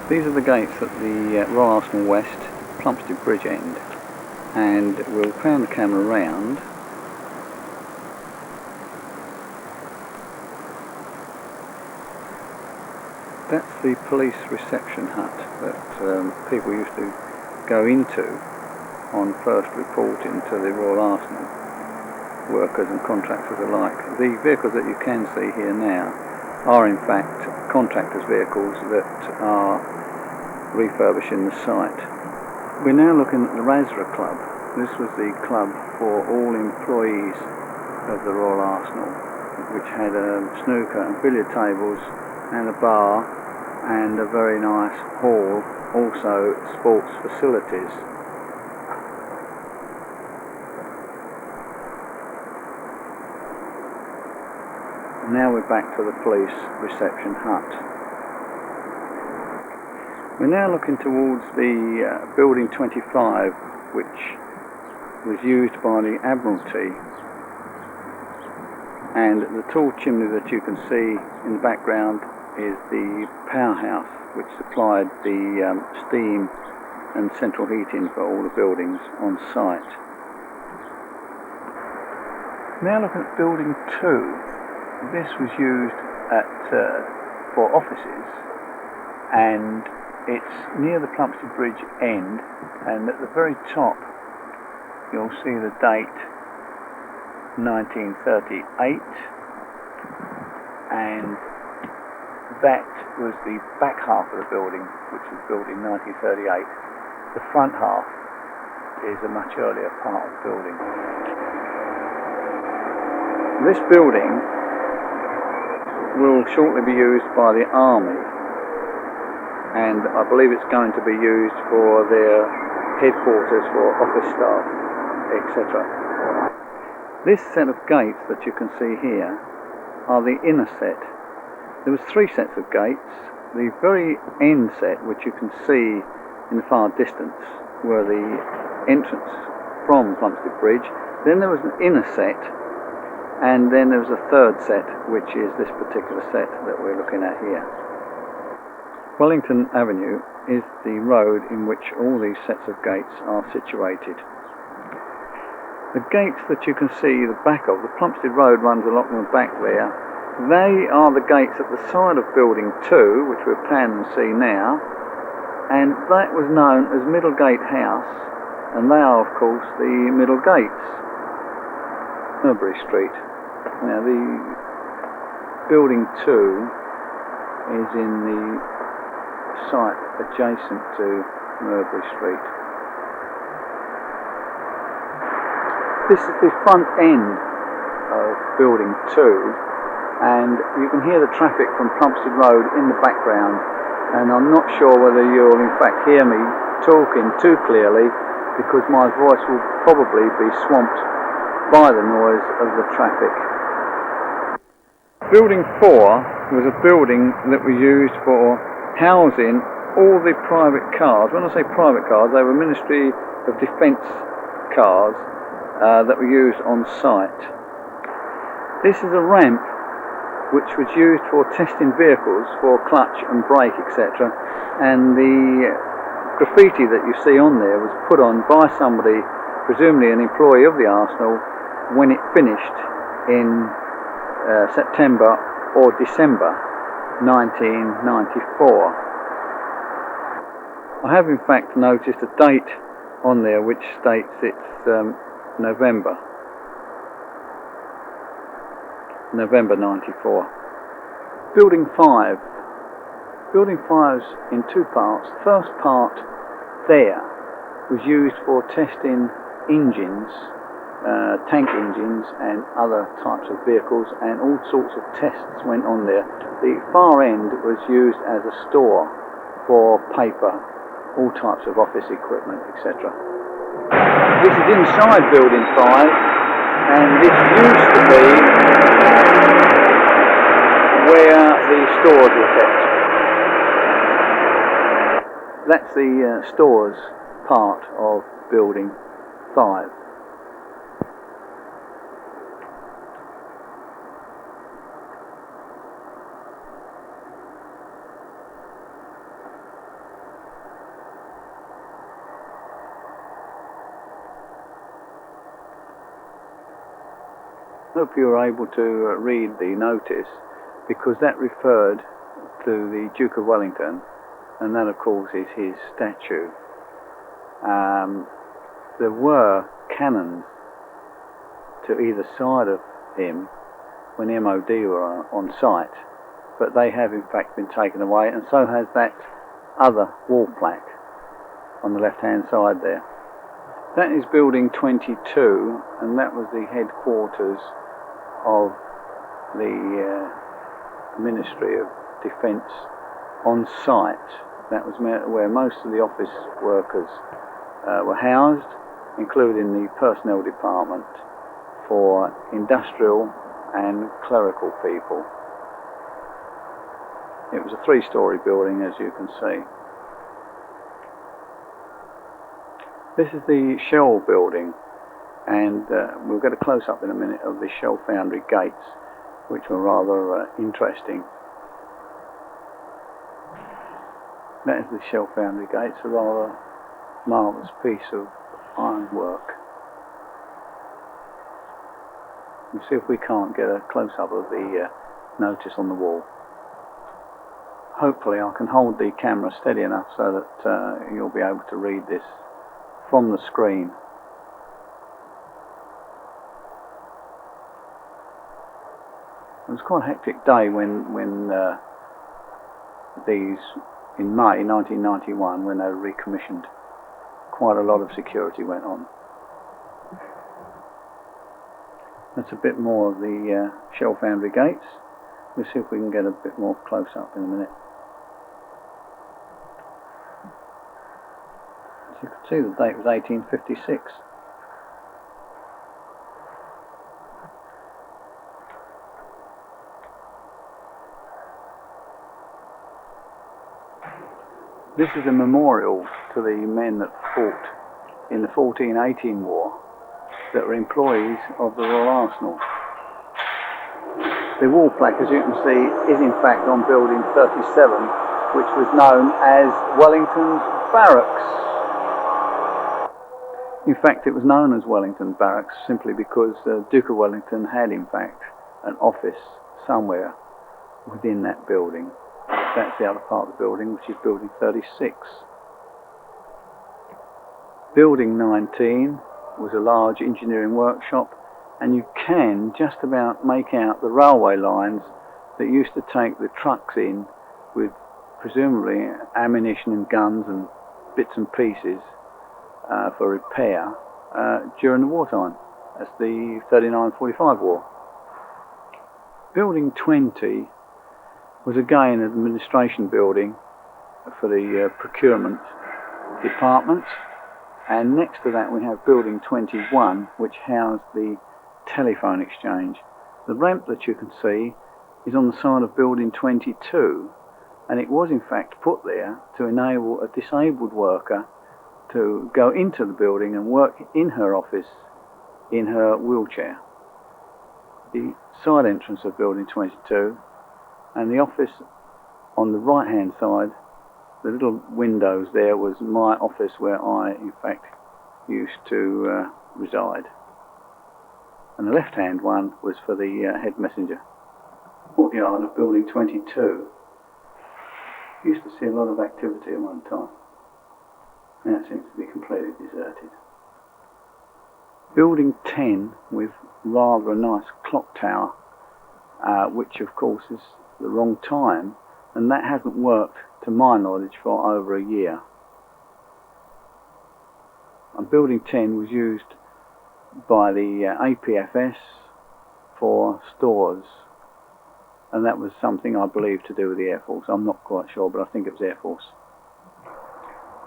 These are the gates at the Royal Arsenal West, Plumstead Bridge end, and we'll pan the camera round. That's the police reception hut that people used to go into on first reporting to the Royal Arsenal, workers and contractors alike. The vehicles that you can see here now are in fact contractors' vehicles that are refurbishing the site. We're now looking at the Razra Club. This was the club for all employees of the Royal Arsenal, which had snooker and billiard tables and a bar and a very nice hall, also sports facilities. Now we're back to the police reception hut. We're now looking towards the building 25, which was used by the Admiralty, and the tall chimney that you can see in the background is the powerhouse which supplied the steam and central heating for all the buildings on site. Now looking at building 2. This was used for offices, and it's near the Plumstead Bridge end, and at the very top you'll see the date 1938, and that was the back half of the building, which was built in 1938. The front half is a much earlier part of the building. This building will shortly be used by the Army, and I believe it's going to be used for their headquarters for office staff, etc. This set of gates that you can see here are the inner set. There was 3 sets of gates. The very end set, which you can see in the far distance, were the entrance from Plumstead Bridge. Then there was an inner set, and then there was a third set, which is this particular set that we're looking at here. Wellington Avenue is the road in which all these sets of gates are situated. The gates that you can see the back of, the Plumstead Road runs along the back there. They are the gates at the side of building 2, which we're planning to see now, and that was known as Middlegate House, and they are of course the middle gates. Merbury Street. Now the building 2 is in the site adjacent to Merbury Street. This is the front end of building 2, and you can hear the traffic from Plumstead Road in the background, and I'm not sure whether you'll in fact hear me talking too clearly, because my voice will probably be swamped by the noise of the traffic. Building 4 was a building that was used for housing all the private cars. When I say private cars, they were Ministry of Defence cars that were used on site. This is a ramp which was used for testing vehicles for clutch and brake, etc. And the graffiti that you see on there was put on by somebody, presumably an employee of the Arsenal, when it finished in September or December 1994. I have in fact noticed a date on there which states it's November 94. Building 5. Building 5's in 2 parts. The first part there was used for testing engines, tank engines and other types of vehicles, and all sorts of tests went on there. The far end was used as a store for paper, all types of office equipment, etc. This is inside building 5, and this used to be where the stores were kept. That's the stores part of building 5. hope you were able to read the notice, because that referred to the Duke of Wellington, and that of course is his statue. There were cannons to either side of him when the MOD were on site, but they have in fact been taken away, and so has that other wall plaque on the left hand side there. That is building 22, and that was the headquarters of the Ministry of Defence on site. That was where most of the office workers were housed, including the personnel department for industrial and clerical people. It was a 3-story building, as you can see. This is the Shell building, and we'll get a close-up in a minute of the Shell Foundry gates, which were rather interesting. That is the Shell Foundry gates, a rather marvellous piece of ironwork. We'll see if we can't get a close-up of the notice on the wall. Hopefully I can hold the camera steady enough so that you'll be able to read this from the screen. It was quite a hectic day when these, in May 1991, when they were recommissioned. Quite a lot of security went on. That's a bit more of the Shell Foundry gates. We'll see if we can get a bit more close up in a minute. As you can see, the date was 1856. This is a memorial to the men that fought in the 1418 war that were employees of the Royal Arsenal. The wall plaque, as you can see, is in fact on building 37, which was known as Wellington's Barracks. In fact, it was known as Wellington Barracks simply because Duke of Wellington had in fact an office somewhere within that building. That's the other part of the building, which is building 36. Building 19 was a large engineering workshop, and you can just about make out the railway lines that used to take the trucks in with presumably ammunition and guns and bits and pieces for repair during the wartime. That's the 39-45 war. Building 20 was again an administration building for the procurement department, and next to that we have building 21, which housed the telephone exchange. The ramp that you can see is on the side of building 22, and it was in fact put there to enable a disabled worker to go into the building and work in her office in her wheelchair. The side entrance of building 22 and the office on the right hand side, the little windows there, was my office where I in fact used to reside. And the left hand one was for the head messenger. Courtyard of building 22. Used to see a lot of activity at one time. Now it seems to be completely deserted. Building 10 with rather a nice clock tower, which of course is the wrong time, and that hasn't worked to my knowledge for over a year. And building 10 was used by the APFS for stores, and that was something I believe to do with the Air Force. I'm not quite sure, but I think it was Air Force.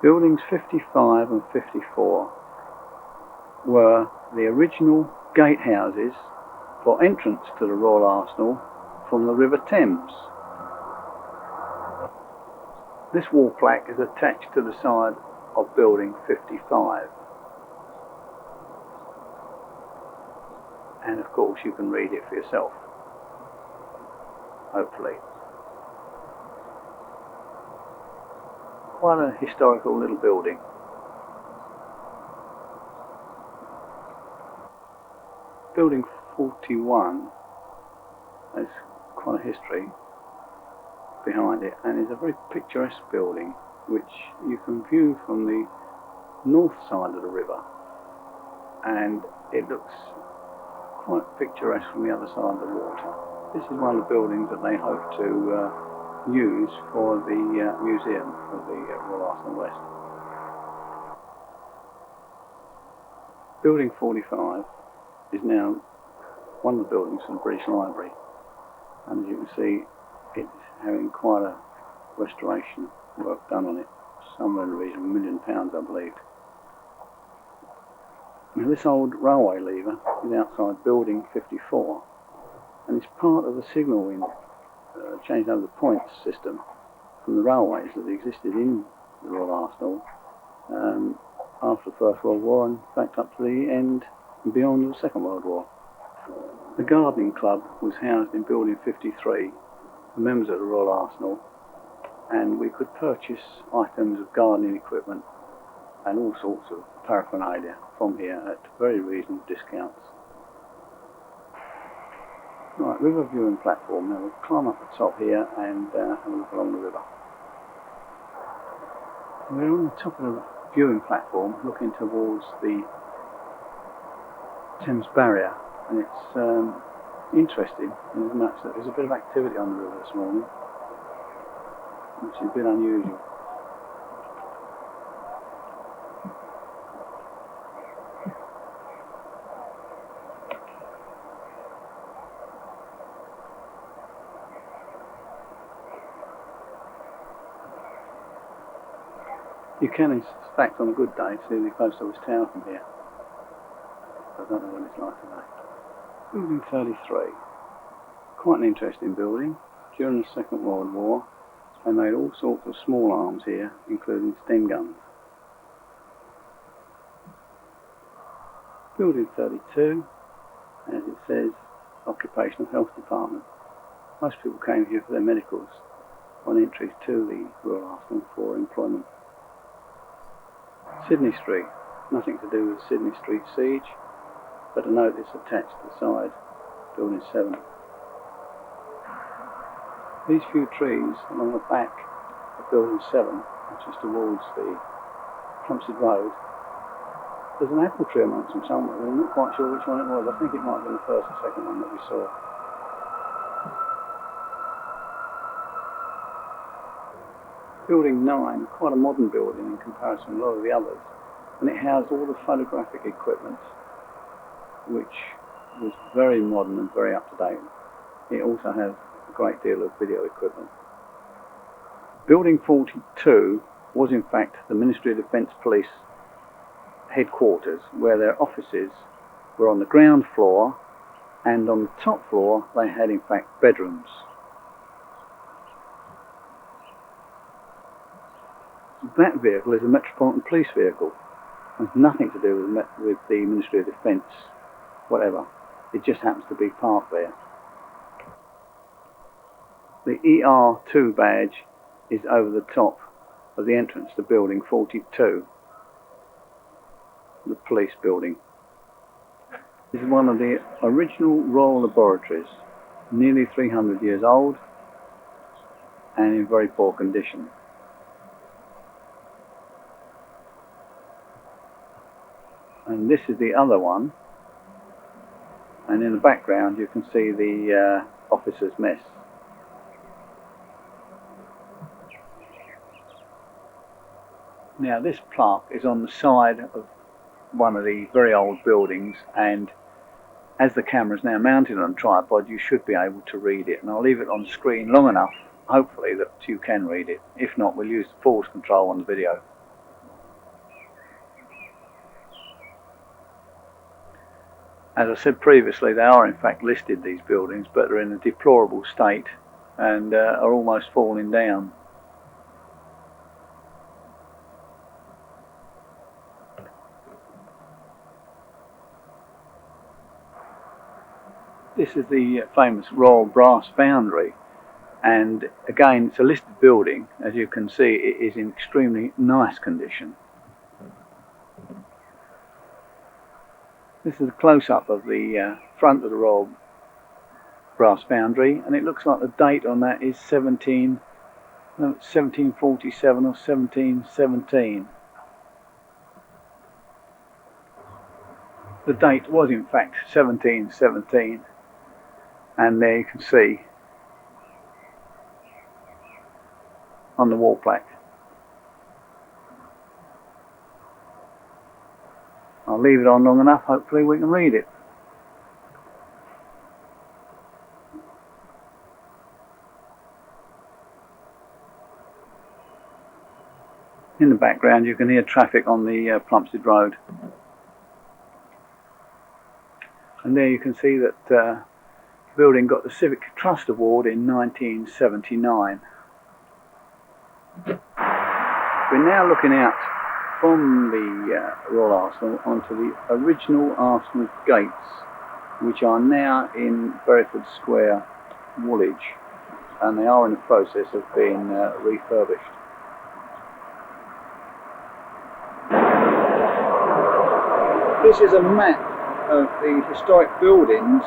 Buildings 55 and 54 were the original gatehouses for entrance to the Royal Arsenal from the River Thames. This wall plaque is attached to the side of building 55. And of course you can read it for yourself, hopefully. Quite a historical little building. Building 1941. There's quite a history behind it, and it's a very picturesque building which you can view from the north side of the river, and it looks quite picturesque from the other side of the water. This is one of the buildings that they hope to use for the museum of the Royal Arsenal West. Building 45 is now one of the buildings from the British Library, and as you can see, it's having quite a restoration work done on it, somewhere in the region of £1 million, I believe. Now, this old railway lever is outside building 54, and it's part of the signal in changing over the points system from the railways that existed in the Royal Arsenal after the First World War, and in fact up to the end and beyond the Second World War. The gardening club was housed in building 53 for members of the Royal Arsenal, and we could purchase items of gardening equipment and all sorts of paraphernalia from here at very reasonable discounts. Right, river viewing platform. Now we'll climb up the top here and have a look along the river. We're on the top of the viewing platform looking towards the Thames Barrier, and it's interesting in as much that there's a bit of activity on the river this morning, which is a bit unusual. You can, in fact, on a good day, see the Post Office Tower from here. I don't know what it's like today. Building 33. Quite an interesting building. During the Second World War, they made all sorts of small arms here, including Sten guns. Building 32, as it says, Occupational Health Department. Most people came here for their medicals on entry to the Royal Arsenal for employment. Sydney Street, nothing to do with the Sydney Street siege, but a notice attached to the side, building 7. These few trees along the back of building 7, which is towards the Plumstead Road, there's an apple tree amongst them somewhere. I'm not quite sure which one it was. I think it might have been the first or second one that we saw. Building 9, quite a modern building in comparison to a lot of the others, and it housed all the photographic equipment, which was very modern and very up to date. It also has a great deal of video equipment. Building 42 was in fact the Ministry of Defence Police headquarters, where their offices were on the ground floor, and on the top floor they had in fact bedrooms. That vehicle is a Metropolitan Police vehicle. It has nothing to do with the Ministry of Defence, whatever. It just happens to be parked there. The ER2 badge is over the top of the entrance to building 42, the police building. This is one of the original Royal Laboratories, nearly 300 years old and in very poor condition. And this is the other one, and in the background you can see the officers' mess. Now this plaque is on the side of one of the very old buildings, and as the camera is now mounted on a tripod you should be able to read it, and I'll leave it on the screen long enough hopefully that you can read it. If not, we'll use the pause control on the video. As I said previously, they are in fact listed, these buildings, but they're in a deplorable state and are almost falling down. This is the famous Royal Brass Foundry, and again it's a listed building. As you can see, it is in extremely nice condition. This is a close-up of the front of the Royal Brass Foundry, and it looks like the date on that is 1747 or 1717. The date was in fact 1717, and there you can see on the wall plaque. I'll leave it on long enough, hopefully we can read it. In the background you can hear traffic on the Plumstead Road. And there you can see that the building got the Civic Trust Award in 1979. We're now looking out from the Royal Arsenal onto the original Arsenal gates, which are now in Buryford Square, Woolwich, and they are in the process of being refurbished. This is a map of the historic buildings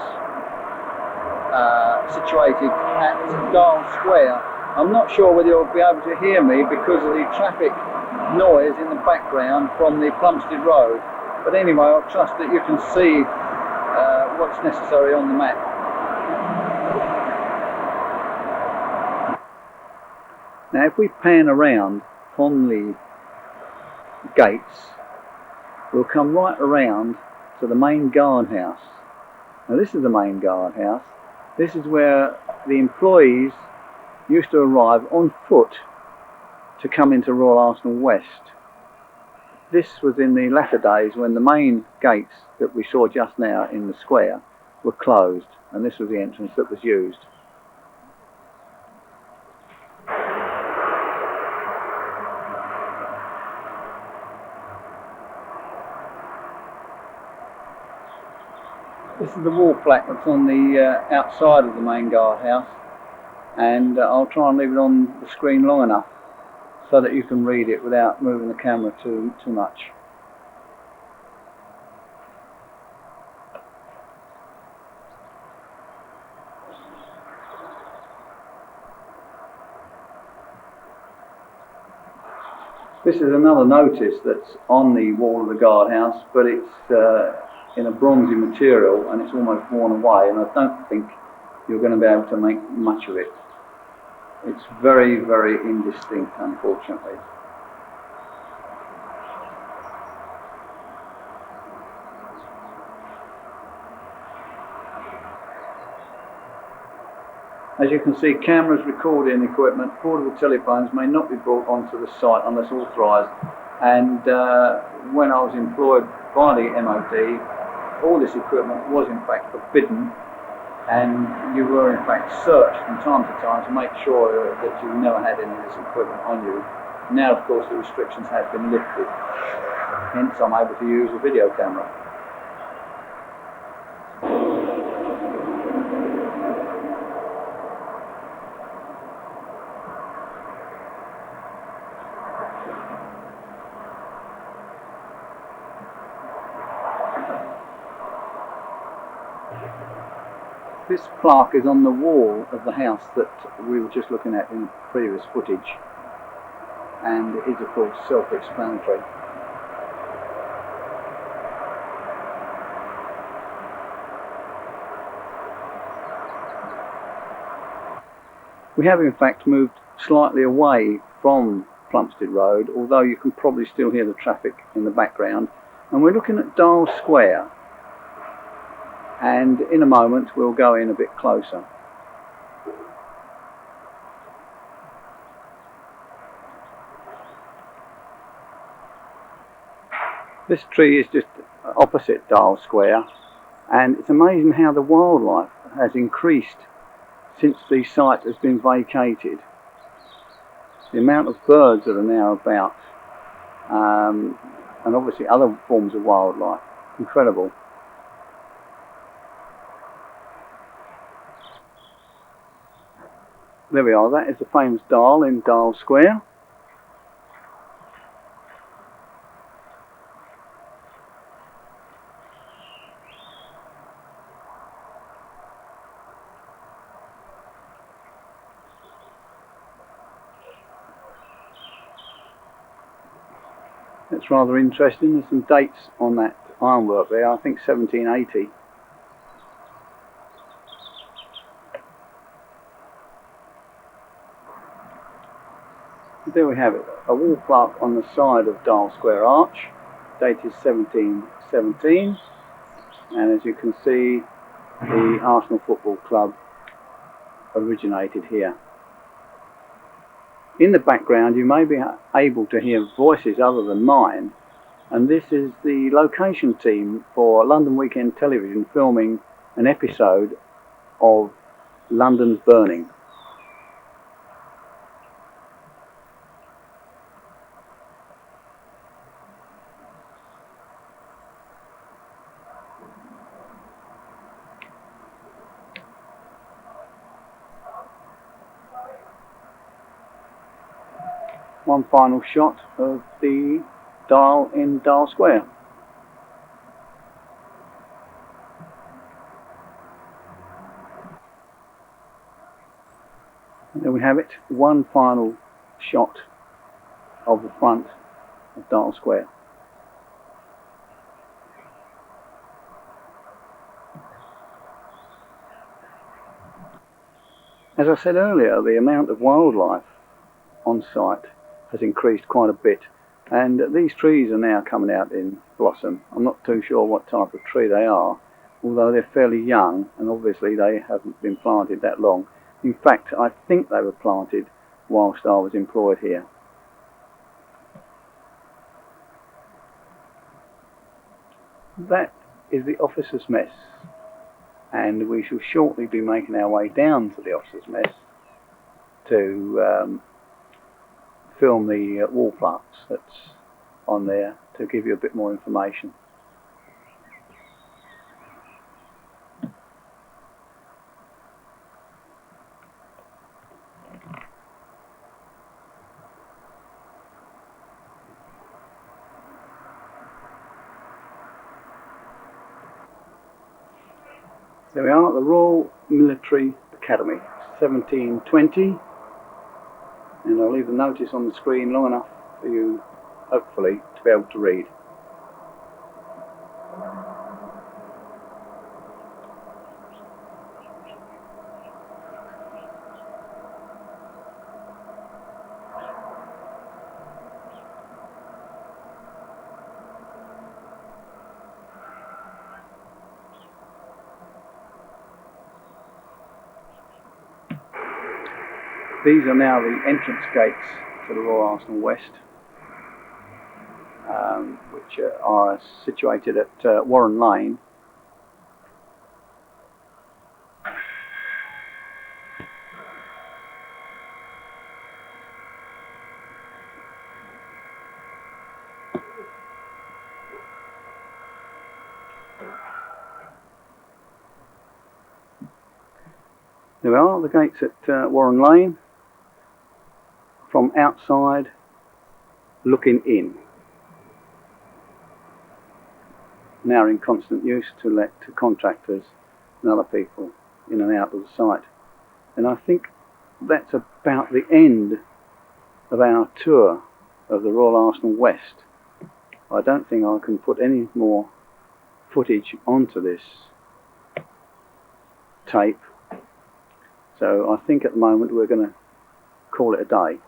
situated at Dial Square. I'm not sure whether you'll be able to hear me because of the traffic noise in the background from the Plumstead Road, but anyway, I'll trust that you can see what's necessary on the map. Now if we pan around from the gates, we'll come right around to the main guardhouse. Now this is the main guardhouse. This is where the employees used to arrive on foot to come into Royal Arsenal West. This was in the latter days when the main gates that we saw just now in the square were closed, and this was the entrance that was used. This is the wall plaque that's on the outside of the main guardhouse, and I'll try and leave it on the screen long enough so that you can read it without moving the camera too much. This is another notice that's on the wall of the guardhouse, but it's in a bronzy material and it's almost worn away, and I don't think you're going to be able to make much of it. It's very, very indistinct, unfortunately. As you can see, cameras, recording equipment, portable telephones may not be brought onto the site unless authorised, and when I was employed by the MOD, all this equipment was in fact forbidden, and you were in fact searched from time to time to make sure that you never had any of this equipment on you. Now of course the restrictions have been lifted, hence I'm able to use a video camera. This plaque is on the wall of the house that we were just looking at in previous footage, and it is of course self-explanatory. We have in fact moved slightly away from Plumstead Road, although you can probably still hear the traffic in the background, and we're looking at Dial Square. And in a moment we'll go in a bit closer. This tree is just opposite Dial Square, and it's amazing how the wildlife has increased since the site has been vacated. The amount of birds that are now about, and obviously other forms of wildlife, incredible. There we are, that is the famous dial in Dial Square. It's rather interesting. There's some dates on that ironwork there. I think 1780. There we have it, a wall plaque on the side of Dial Square Arch, dated 1717, and as you can see, the Arsenal Football Club originated here. In the background you may be able to hear voices other than mine, and this is the location team for London Weekend Television filming an episode of London's Burning. One final shot of the dial in Dial Square. And there we have it, one final shot of the front of Dial Square. As I said earlier, the amount of wildlife on site has increased quite a bit, and these trees are now coming out in blossom. I'm not too sure what type of tree they are, although they're fairly young and obviously they haven't been planted that long. In fact, I think they were planted whilst I was employed here. That is the officers' mess, and we shall shortly be making our way down to the officers' mess to film the wall plaques that's on there to give you a bit more information. There we are at the Royal Military Academy, 1720, and I'll leave the notice on the screen long enough for you, hopefully, to be able to read. These are now the entrance gates to the Royal Arsenal West, which are situated at Warren Lane. There are the gates at Warren Lane, from outside looking in. Now in constant use to let contractors and other people in and out of the site. And I think that's about the end of our tour of the Royal Arsenal West. I don't think I can put any more footage onto this tape, so I think at the moment we're going to call it a day.